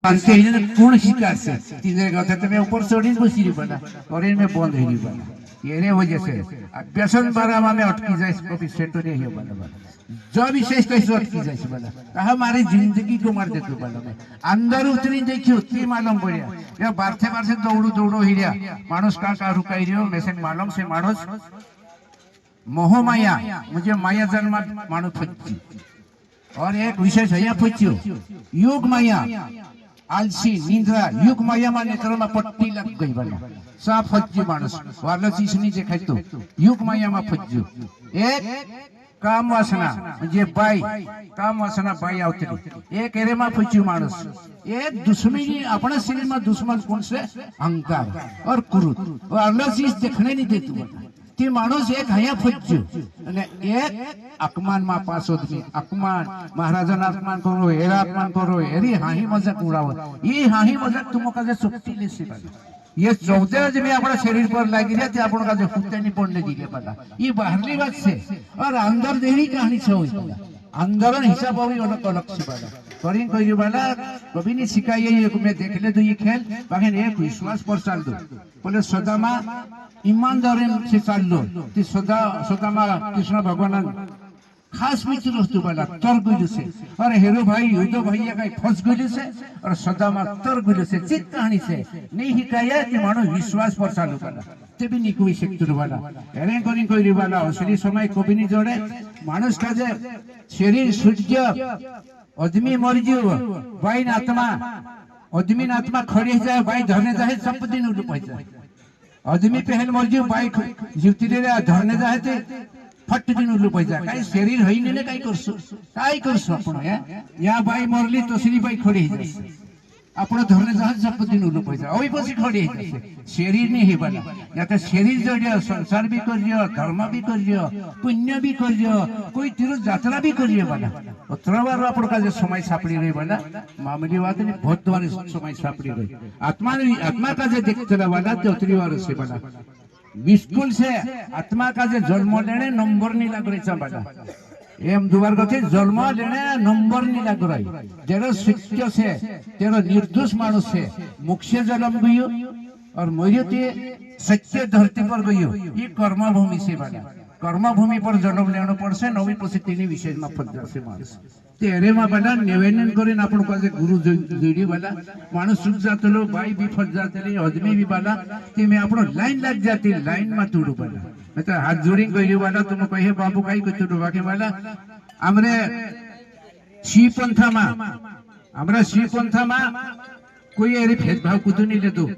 कोण शिकार से तीसरे कहते तो मैं ऊपर चढ़ी बसी रही बना और इनमें बंद ही नहीं बना ये वजह से व्यसन बारा में अटकी जाए कभी सेटो नहीं है बना जब विशेष कैसे अटकी जाए बना कहा हमारी जिंदगी को मार देते बना में अंदर उतनी देखी उतनी मालूम पड़िया या बारथे बारथे दौड़ो दौड़ो हिरिया मानुष का रुकाई रियो मैसेज मालूम से मानुष मोह माया मुझे माया जन्म मानुष फज्जी और एक विशेष है पूछ्यो युग माया आलसी निंद्रा युग माया में नेत्र में पट्टी लग गई बना सा फज्जी मानुष वाला चीज नहीं देखाय तो युग माया में फज्जू एक काम वासना म्हणजे बाई काम वासना बाई आवतली एक एरे में फज्जू मानुष एक दुश्मनी अपने शरीर में दुश्मन कौन से अहंकार और क्रोध वाला चीज देखने नहीं देती बना ती माणूस एक हया फज्जू અને એક અકમાન માં પાસોદની અકમાન મહારાજાના અપમાન કરો એરા અપમાન કરો એરી હાહી મજાક ઉડાવો ये हाही मजाक तुम का सुक्ति लेसी बना ये 14 जब अपना शरीर पर लगी रहे थे अपन का जो कुत्ते नहीं पड़ने दिले बना ये बाहरली बात से और अंदर देरी कहानी से हुई बना अंदर हिसाब हुई अलग अलग से बना करीन कोई बना कभी नहीं सिखाई ये मैं देख ले तो ये खेल बाकी एक विश्वास पर चल दो बोले सदामा ईमानदारी से चाल लो ती सदामा कृष्ण भगवान खास मित्र वस्तु वाला तर गुलू से और हेरो भाई युद्धो भैया का फंस गुलू से और सदामा तर गुलू से चित कहानी से नहीं हिकाया कि मानो विश्वास पर चालू वाला ते भी नहीं कोई शक्ति वाला एरे कोई वाला असली समय को भी नहीं जोड़े मानुष का जे शरीर सूर्य आदमी मर जियो भाई आत्मा आदमी आत्मा खड़ी जाए भाई धरने जाए सब दिन उल्लू पैसा आदमी पहल मर जियो भाई जीवती रे धरने जाए थे फट दिन उल्लू पैसा काही शरीर होई नेले काही करसो आपण या बाई मरली तसरी बाई खड़ी जाय आपण धरने जहाज सब दिन उल्लू पैसा ओई पसी खड़ी जाय शरीर नहीं बना या तो शरीर जोड़ियो संसार भी करियो धर्म भी करियो पुण्य भी करियो कोई तीर्थ यात्रा भी करियो बना उतरा बार आपण का जो समय सापड़ी रही बना मामूली बात नहीं बहुत द्वारे समय सापड़ी रही आत्मा का जो देखते वाला तो उतरी बार से बना बिल्कुल से आत्मा का जो जन्म लेने नंबर नहीं लग रही बना एम दुबार कहते जन्म लेने नंबर नहीं लग रही तेरा सत्य से तेरा निर्दोष मानुष से मुख्य जन्म गयो और मरियते सत्य धरती पर गयो ये कर्मभूमि से बना कर्मभूमि पर जन्म लेनो पड़से नवी पछी तेनी विशेष में फज्जा से मानुष तेरे में बना निवेदन करें आपण पासे गुरु जोड़ी वाला मानुष सुख जातलो भाई भी फट जातले आदमी भी वाला ते में आपण लाइन लग जाती लाइन में तोड़ू वाला मैं तो हाथ जोड़ी कही वाला तुम कहे बाबू कहीं को तोड़ू बाकी वाला हमरे शिव पंथा में कोई एरी भेदभाव कुछ नहीं ले दो